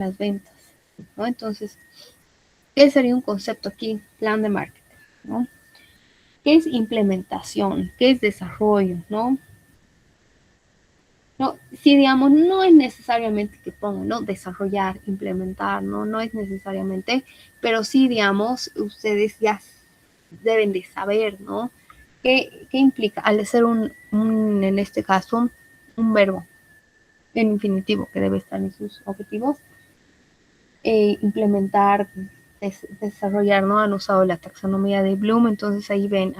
las ventas, ¿no? Entonces, ¿qué sería un concepto aquí? Plan de marketing, ¿no? ¿Qué es implementación? ¿Qué es desarrollo, no? No, si digamos, no es necesariamente que pongan, ¿no? Desarrollar, implementar, ¿no? No es necesariamente, pero sí, digamos, ustedes ya deben de saber, ¿no? ¿Qué implica al ser en este caso, un verbo en infinitivo que debe estar en sus objetivos? Implementar, desarrollar, ¿no? Han usado la taxonomía de Bloom, entonces ahí ven,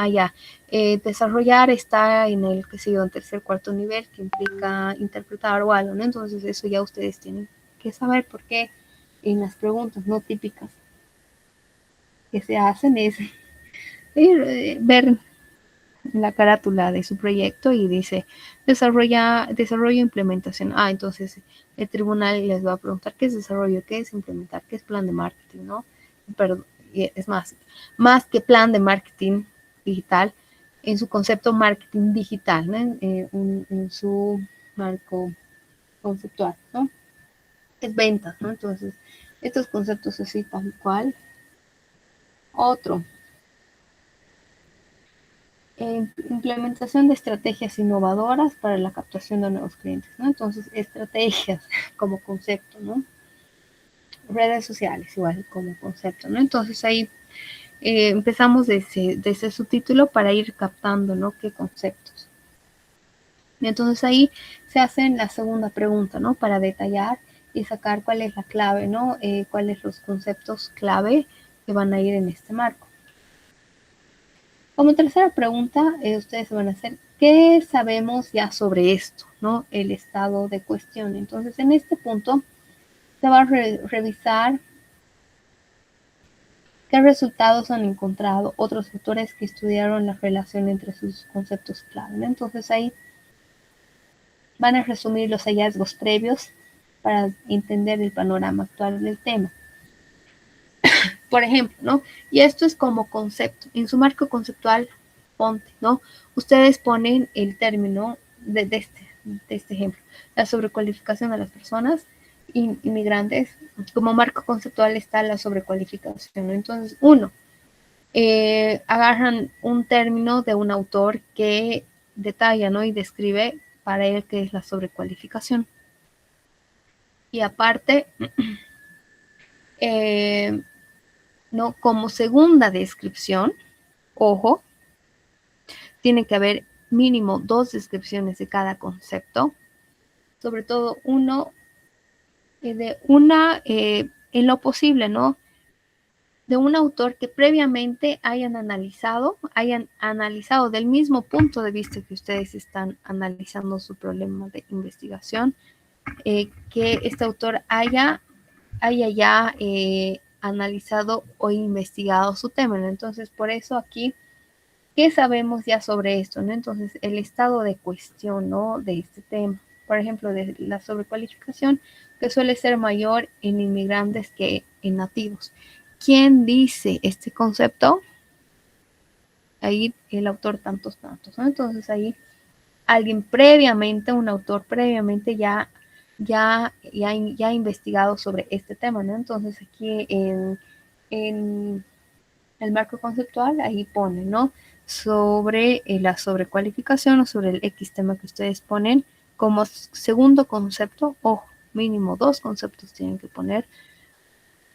desarrollar está en el, que sé yo, en tercer, cuarto nivel, que implica interpretar o algo, ¿no? Entonces eso ya ustedes tienen que saber porque en las preguntas no típicas que se hacen es ver la carátula de su proyecto y dice desarrollo e implementación. Entonces el tribunal les va a preguntar qué es desarrollo, qué es implementar, qué es plan de marketing, ¿no? Pero es más que plan de marketing digital, en su concepto marketing digital, ¿no? En su marco conceptual, ¿no? Es ventas, ¿no? Entonces, estos conceptos así tal cual. Otro, implementación de estrategias innovadoras para la captación de nuevos clientes, ¿no? Entonces, estrategias como concepto, ¿no? Redes sociales igual como concepto, ¿no? Entonces ahí empezamos desde su título para ir captando, ¿no? ¿Qué conceptos? Y entonces ahí se hace la segunda pregunta, ¿no? Para detallar y sacar cuál es la clave, ¿no? Cuáles los conceptos clave que van a ir en este marco. Como tercera pregunta, ustedes se van a hacer, ¿qué sabemos ya sobre esto? ¿No? El estado de cuestión. Entonces, en este punto, se va a revisar qué resultados han encontrado otros autores que estudiaron la relación entre sus conceptos clave, ¿no? Entonces, ahí van a resumir los hallazgos previos para entender el panorama actual del tema. Por ejemplo, ¿no? Y esto es como concepto. En su marco conceptual, ponte, ¿no? Ustedes ponen el término de este ejemplo, la sobrecualificación de las personas inmigrantes. Como marco conceptual está la sobrecualificación, ¿no? Entonces, agarran un término de un autor que detalla, ¿no? Y describe para él qué es la sobrecualificación. Y aparte, ¿no? Como segunda descripción, ojo, tiene que haber mínimo 2 descripciones de cada concepto, sobre todo en lo posible, ¿no? De un autor que previamente hayan analizado del mismo punto de vista que ustedes están analizando su problema de investigación, que este autor haya ya analizado o investigado su tema, ¿no? Entonces, por eso aquí, ¿qué sabemos ya sobre esto, no? Entonces, el estado de cuestión, ¿no? De este tema, por ejemplo, de la sobrecualificación, que suele ser mayor en inmigrantes que en nativos. ¿Quién dice este concepto? Ahí el autor tantos, ¿no? Entonces ahí alguien previamente, un autor previamente ya ha investigado sobre este tema, ¿no? Entonces aquí en el marco conceptual ahí pone, ¿no? Sobre la sobrecualificación o sobre el X tema que ustedes ponen como segundo concepto, ojo, mínimo 2 conceptos tienen que poner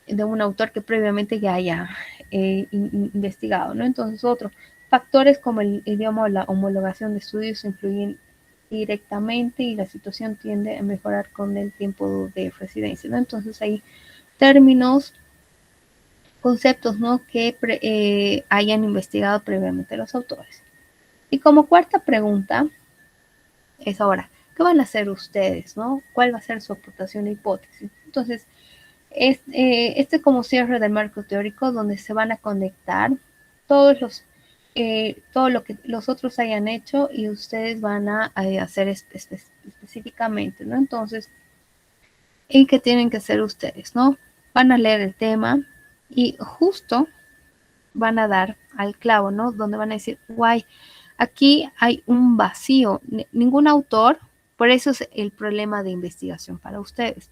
de un autor que previamente ya haya investigado, ¿no? Entonces, factores como el idioma o la homologación de estudios influyen directamente y la situación tiende a mejorar con el tiempo de residencia, ¿no? Entonces, hay términos, conceptos, ¿no? Que hayan investigado previamente los autores. Y como cuarta pregunta es ahora, ¿qué van a hacer ustedes, no? ¿Cuál va a ser su aportación e hipótesis? Entonces, este como cierre del marco teórico donde se van a conectar todo lo que los otros hayan hecho y ustedes van a hacer específicamente, ¿no? Entonces, ¿y qué tienen que hacer ustedes, no? Van a leer el tema y justo van a dar al clavo, ¿no? Donde van a decir, guay, aquí hay un vacío, ningún autor, por eso es el problema de investigación para ustedes.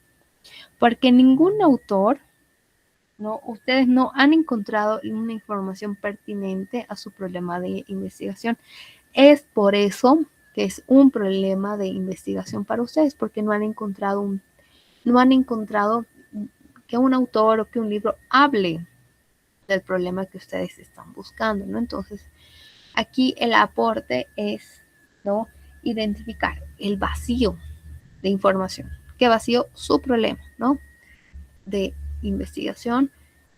Porque ningún autor, ¿no? Ustedes no han encontrado una información pertinente a su problema de investigación. Es por eso que es un problema de investigación para ustedes, porque no han encontrado que un autor o que un libro hable del problema que ustedes están buscando, ¿no? Entonces, aquí el aporte es, ¿no? Identificar el vacío de información. ¿Qué vacío? Su problema, ¿no? De investigación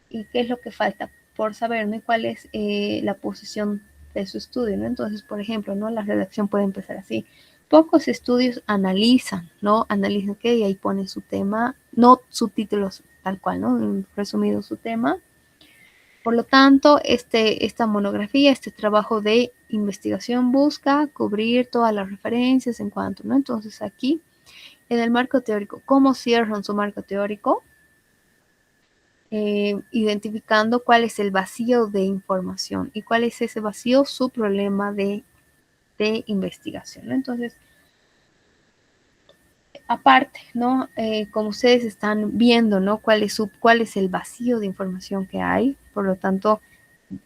y qué es lo que falta por saber, ¿no? Y cuál es la posición de su estudio, ¿no? Entonces, por ejemplo, ¿no? La redacción puede empezar así. Pocos estudios analizan, ¿no? Analizan qué y ahí ponen su tema, no subtítulos tal cual, ¿no? Resumido su tema. Por lo tanto, esta monografía, este trabajo de investigación busca cubrir todas las referencias en cuanto, ¿no? Entonces, aquí, en el marco teórico, ¿cómo cierran su marco teórico? Identificando cuál es el vacío de información y cuál es ese vacío, su problema de investigación, ¿no? Entonces, aparte, ¿no? Como ustedes están viendo, ¿no? Cuál es el vacío de información que hay, por lo tanto,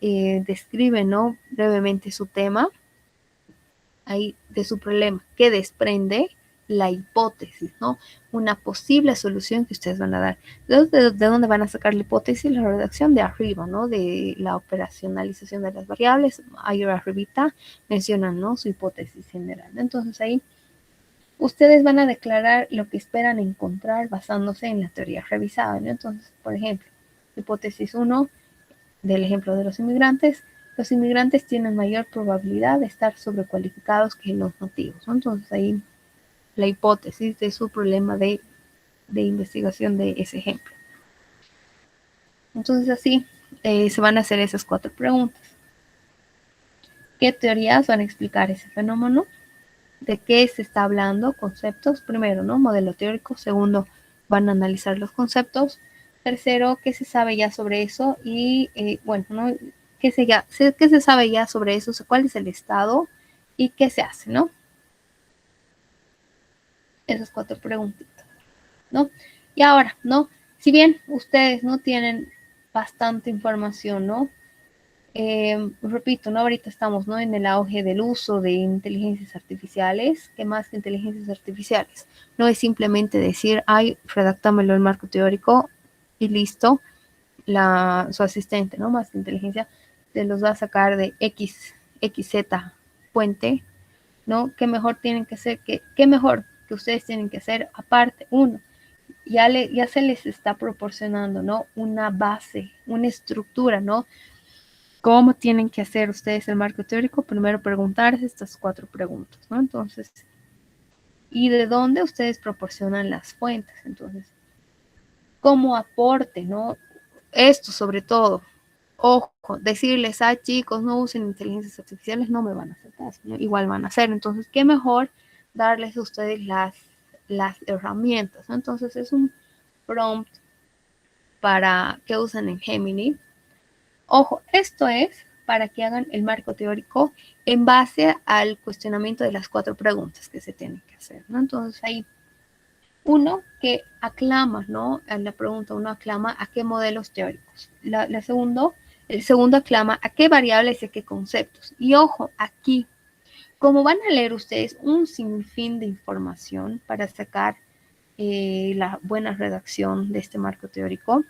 describe, ¿no? Brevemente su tema, ahí de su problema, que desprende la hipótesis, ¿no? Una posible solución que ustedes van a dar. ¿De dónde van a sacar la hipótesis? La redacción de arriba, ¿no? De la operacionalización de las variables. Ahí arribita mencionan, ¿no? Su hipótesis general. Entonces ahí ustedes van a declarar lo que esperan encontrar basándose en la teoría revisada, ¿no? Entonces, por ejemplo, hipótesis 1 del ejemplo de los inmigrantes tienen mayor probabilidad de estar sobrecualificados que los nativos, ¿no? Entonces ahí la hipótesis de su problema de investigación de ese ejemplo. Entonces así se van a hacer esas 4 preguntas. ¿Qué teorías van a explicar ese fenómeno? ¿De qué se está hablando? Conceptos, primero, ¿no? Modelo teórico. Segundo, van a analizar los conceptos. Tercero, ¿qué se sabe ya sobre eso? Y bueno, ¿no? ¿Qué se sabe ya sobre eso? ¿Cuál es el estado? ¿Y qué se hace, no? Esas 4 preguntitas, ¿no? Y ahora, ¿no? Si bien ustedes no tienen bastante información, ¿no? Repito, ¿no? Ahorita estamos, ¿no? En el auge del uso de inteligencias artificiales, que más que inteligencias artificiales, no es simplemente decir, ay, redactámelo el marco teórico y listo, su asistente, ¿no? Más que inteligencia, se los va a sacar de XZ fuente, ¿no? ¿Qué mejor tienen que hacer? ¿Qué mejor que ustedes tienen que hacer? Aparte, uno, ya se les está proporcionando, ¿no? Una base, una estructura, ¿no? ¿Cómo tienen que hacer ustedes el marco teórico? Primero preguntarse estas 4 preguntas, ¿no? Entonces, ¿y de dónde ustedes proporcionan las fuentes? Entonces, ¿cómo aporte, no? Esto sobre todo, ojo, decirles, chicos, no usen inteligencias artificiales, no me van a hacer caso, ¿no? Igual van a hacer. Entonces, ¿qué mejor darles a ustedes las herramientas, ¿no? Entonces, es un prompt para que usen en Gemini. Ojo, esto es para que hagan el marco teórico en base al cuestionamiento de las 4 preguntas que se tienen que hacer, ¿no? Entonces hay uno que aclama, ¿no? A la pregunta uno aclama a qué modelos teóricos. El segundo aclama a qué variables y a qué conceptos. Y ojo, aquí, como van a leer ustedes un sinfín de información para sacar la buena redacción de este marco teórico,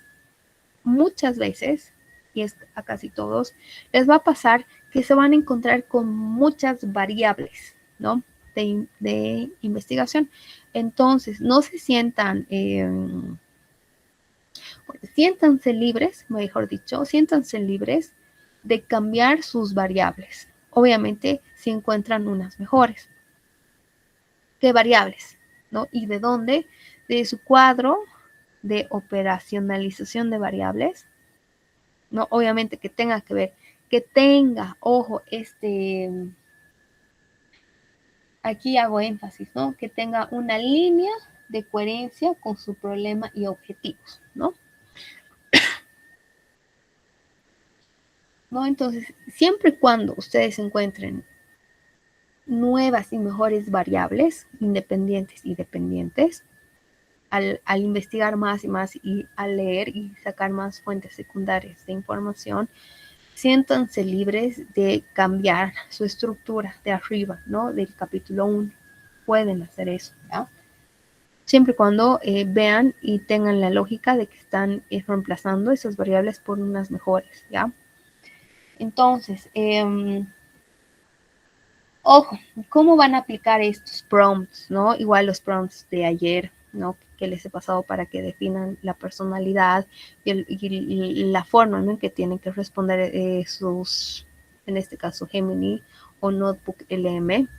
muchas veces, y es a casi todos, les va a pasar que se van a encontrar con muchas variables, ¿no? De investigación. Entonces, no se sientan, siéntanse libres, mejor dicho, siéntanse libres de cambiar sus variables. Obviamente, si encuentran unas mejores. ¿Qué variables? ¿No? ¿Y de dónde? De su cuadro de operacionalización de variables, ¿no? Obviamente que tenga que ver, que tenga, ojo, aquí hago énfasis, ¿no? Que tenga una línea de coherencia con su problema y objetivos, ¿no? ¿No? Entonces, siempre y cuando ustedes encuentren nuevas y mejores variables, independientes y dependientes, al investigar más y más y al leer y sacar más fuentes secundarias de información, siéntanse libres de cambiar su estructura de arriba, ¿no? Del capítulo 1. Pueden hacer eso, ¿ya? Siempre y cuando vean y tengan la lógica de que están reemplazando esas variables por unas mejores, ¿ya? Entonces, ojo, ¿cómo van a aplicar estos prompts, no? Igual los prompts de ayer, ¿no? Que les he pasado para que definan la personalidad y la forma, ¿no? En que tienen que responder sus, en este caso, Gemini o Notebook LM.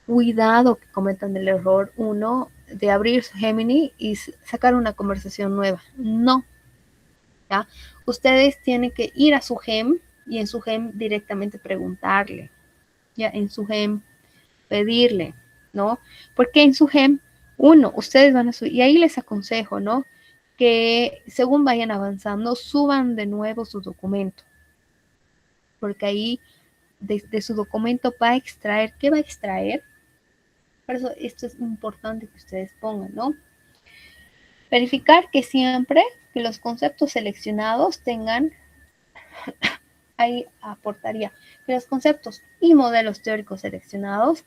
Cuidado que cometan el error, uno, de abrir su Gemini y sacar una conversación nueva. No, ¿ya? Ustedes tienen que ir a su Gem y en su Gem directamente preguntarle, ya en su Gem pedirle, ¿no? Porque en su Gem, uno, ustedes van a subir, y ahí les aconsejo, ¿no? Que según vayan avanzando, suban de nuevo su documento, porque ahí de su documento va a extraer, ¿qué va a extraer? Por eso esto es importante que ustedes pongan, ¿no? Verificar que siempre que los conceptos seleccionados tengan, ahí aportaría, que los conceptos y modelos teóricos seleccionados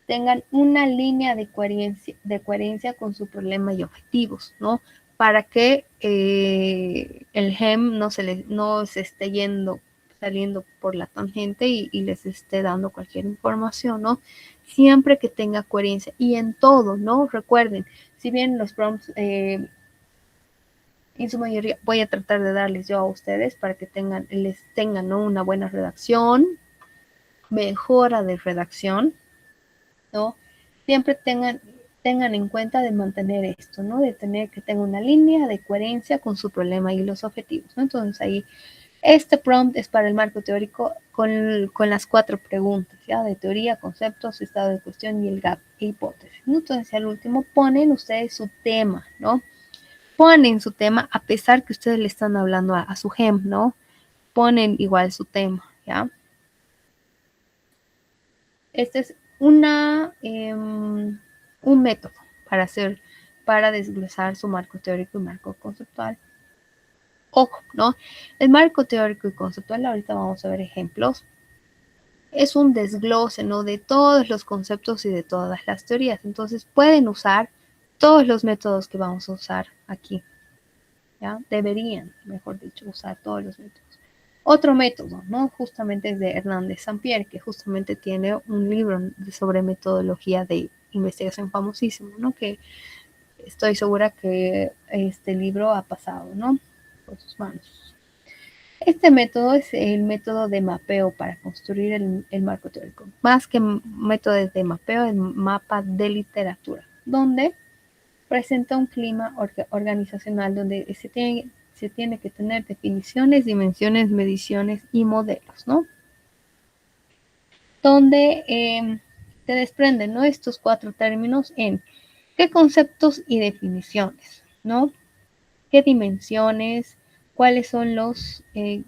tengan una línea de coherencia con su problema y objetivos, ¿no? Para que el GEM no se esté saliendo por la tangente y les esté dando cualquier información, ¿no? Siempre que tenga coherencia y en todo, ¿no? Recuerden, si bien los prompts en su mayoría voy a tratar de darles yo a ustedes para que les tengan, ¿no? Una buena redacción, mejora de redacción, ¿no? Siempre tengan en cuenta de mantener esto, ¿no? De tener que tenga una línea de coherencia con su problema y los objetivos, ¿no? Entonces ahí, este prompt es para el marco teórico con las 4 preguntas, ¿ya? De teoría, conceptos, estado de cuestión y el gap e hipótesis, ¿no? Entonces al último ponen ustedes su tema, ¿no? Ponen su tema a pesar que ustedes le están hablando a su GEM, ¿no? Ponen igual su tema, ¿ya? Este es un método para desglosar su marco teórico y marco conceptual. Ojo, ¿no? El marco teórico y conceptual, ahorita vamos a ver ejemplos, es un desglose, ¿no? De todos los conceptos y de todas las teorías. Entonces pueden usar todos los métodos que vamos a usar aquí, ¿ya? Deberían, mejor dicho, usar todos los métodos. Otro método, ¿no? Justamente es de Hernández Sampier, que justamente tiene un libro sobre metodología de investigación famosísimo, ¿no? Que estoy segura que este libro ha pasado, ¿no? Por sus manos. Este método es el método de mapeo para construir el marco teórico. Más que método de mapeo, es mapa de literatura, donde presenta un clima organizacional donde se tiene que tener definiciones, dimensiones, mediciones y modelos, ¿no? Donde se desprenden, ¿no? Estos 4 términos en qué conceptos y definiciones, ¿no? ¿Qué dimensiones? ¿Cuáles son los, en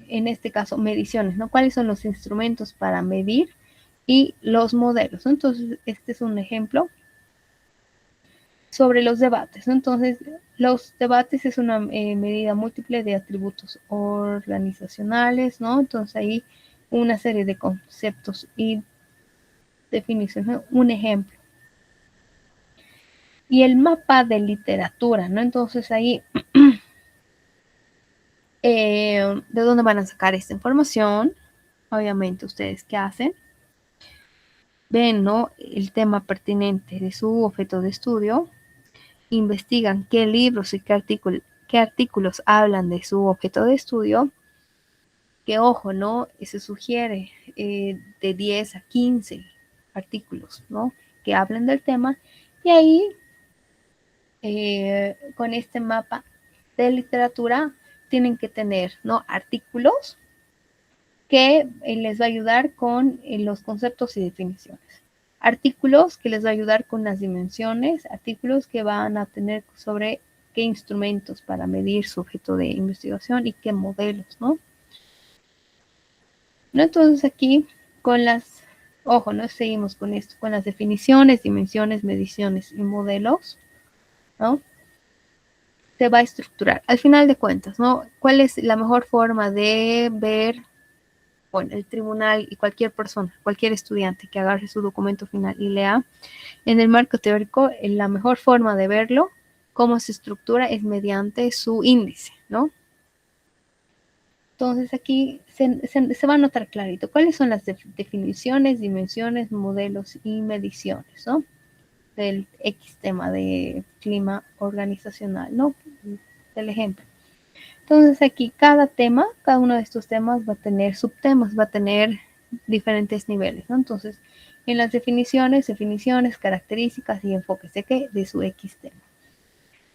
este caso, mediciones, ¿no? ¿Cuáles son los instrumentos para medir? Y los modelos, ¿no? Entonces, este es un ejemplo sobre los debates, ¿no? Entonces, los debates es una medida múltiple de atributos organizacionales, ¿no? Entonces, ahí una serie de conceptos y definiciones, ¿no? Un ejemplo. Y el mapa de literatura, ¿no? Entonces, ahí, ¿de dónde van a sacar esta información? Obviamente, ¿ustedes qué hacen? Ven, ¿no? El tema pertinente de su objeto de estudio, investigan qué libros y qué artículos hablan de su objeto de estudio, que ojo, ¿no? Se sugiere de 10 a 15 artículos, ¿no? Que hablen del tema y ahí con este mapa de literatura tienen que tener, ¿no? Artículos que les va a ayudar con los conceptos y definiciones. Artículos que les va a ayudar con las dimensiones, artículos que van a tener sobre qué instrumentos para medir su objeto de investigación y qué modelos, ¿no? ¿No? Entonces aquí con ojo, no seguimos con esto, con las definiciones, dimensiones, mediciones y modelos. ¿no? Se va a estructurar. Al final de cuentas, ¿no? ¿Cuál es la mejor forma de ver, bueno, el tribunal y cualquier persona, cualquier estudiante que agarre su documento final y lea en el marco teórico, la mejor forma de verlo, cómo se estructura, es mediante su índice, ¿no? Entonces aquí se va a notar clarito cuáles son las definiciones, dimensiones, modelos y mediciones, ¿no? Del X tema de clima organizacional, ¿no? Del ejemplo. Entonces aquí cada tema, cada uno de estos temas va a tener subtemas, va a tener diferentes niveles, ¿no? Entonces, en las definiciones, características y enfoques de su X tema.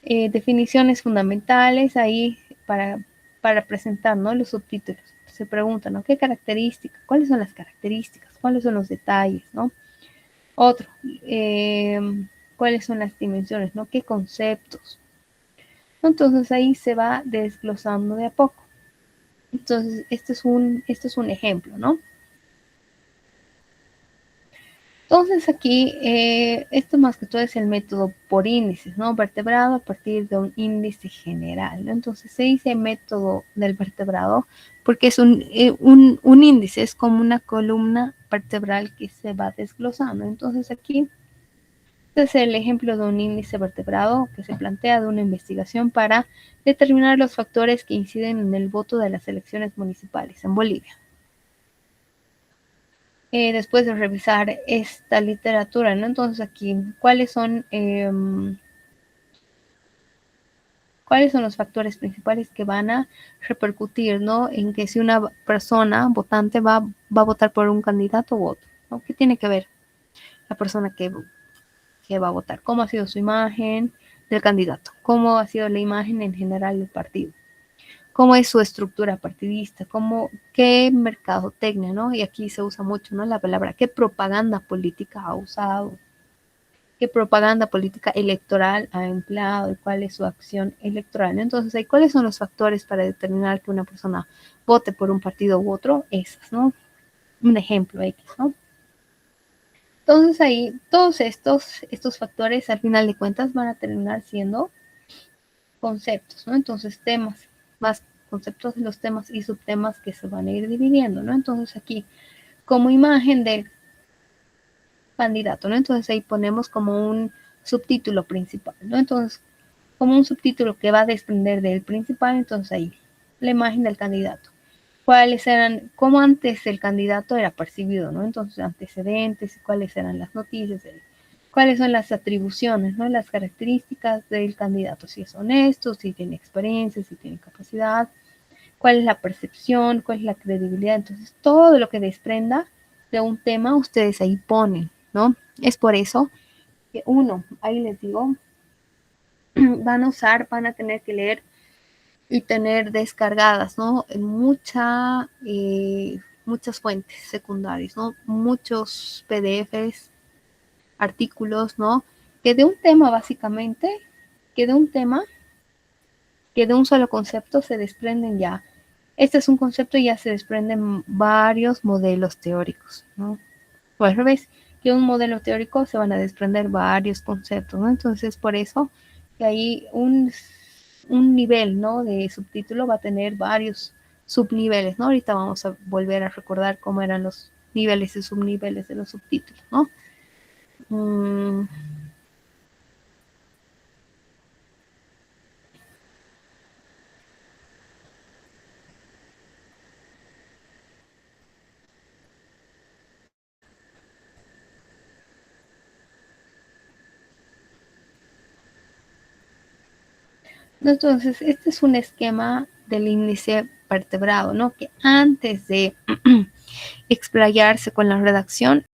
Definiciones fundamentales ahí para presentar, ¿no? Los subtítulos. Se preguntan, ¿no? ¿Qué características? ¿Cuáles son las características? ¿Cuáles son los detalles, ¿no? Otro, ¿cuáles son las dimensiones, ¿no? ¿Qué conceptos? Entonces ahí se va desglosando de a poco. Entonces, este es un ejemplo, ¿no? Entonces aquí, esto más que todo es el método por índices, ¿no? Vertebrado a partir de un índice general, ¿no? Entonces se dice método del vertebrado porque es un índice, es como una columna vertebral que se va desglosando. Entonces aquí, este es el ejemplo de un índice vertebrado que se plantea de una investigación para determinar los factores que inciden en el voto de las elecciones municipales en Bolivia. Después de revisar esta literatura, ¿no? Entonces aquí, ¿cuáles son los factores principales que van a repercutir, ¿no? En que si una persona votante va a votar por un candidato u otro, ¿no? ¿Qué tiene que ver la persona que va a votar? ¿Cómo ha sido su imagen del candidato? ¿Cómo ha sido la imagen en general del partido? ¿Cómo es su estructura partidista? ¿Qué mercadotecnia, ¿no? Y aquí se usa mucho, ¿no? La palabra, ¿qué propaganda política ha usado? ¿Qué propaganda política electoral ha empleado? ¿Y cuál es su acción electoral? Entonces, ¿cuáles son los factores para determinar que una persona vote por un partido u otro? Esas, ¿no? Un ejemplo X, ¿no? Entonces ahí, todos estos factores, al final de cuentas, van a terminar siendo conceptos, ¿no? Entonces, temas, más conceptos de los temas y subtemas que se van a ir dividiendo, ¿no? Entonces, aquí, como imagen del candidato, ¿no? Entonces, ahí ponemos como un subtítulo principal, ¿no? Entonces, como un subtítulo que va a desprender del principal, entonces ahí, la imagen del candidato. ¿Cuáles eran, cómo antes el candidato era percibido, ¿no? Entonces, antecedentes, cuáles eran las noticias, cuáles son las atribuciones, ¿no? Las características del candidato, si es honesto, si tiene experiencia, si tiene capacidad, cuál es la percepción, cuál es la credibilidad. Entonces, todo lo que desprenda de un tema, ustedes ahí ponen, ¿no? Es por eso que ahí les digo, van a tener que leer y tener descargadas, ¿no? Muchas fuentes secundarias, ¿no? Muchos PDFs, artículos, ¿no? Que de un tema básicamente, que de un tema, que de un solo concepto se desprenden ya. Este es un concepto y ya se desprenden varios modelos teóricos, ¿no? O al revés, que un modelo teórico se van a desprender varios conceptos, ¿no? Entonces, por eso que ahí un nivel, ¿no? De subtítulo va a tener varios subniveles, ¿no? Ahorita vamos a volver a recordar cómo eran los niveles y subniveles de los subtítulos, ¿no? Mm, entonces, este es un esquema del índice vertebrado, ¿no? Que antes de explayarse con la redacción,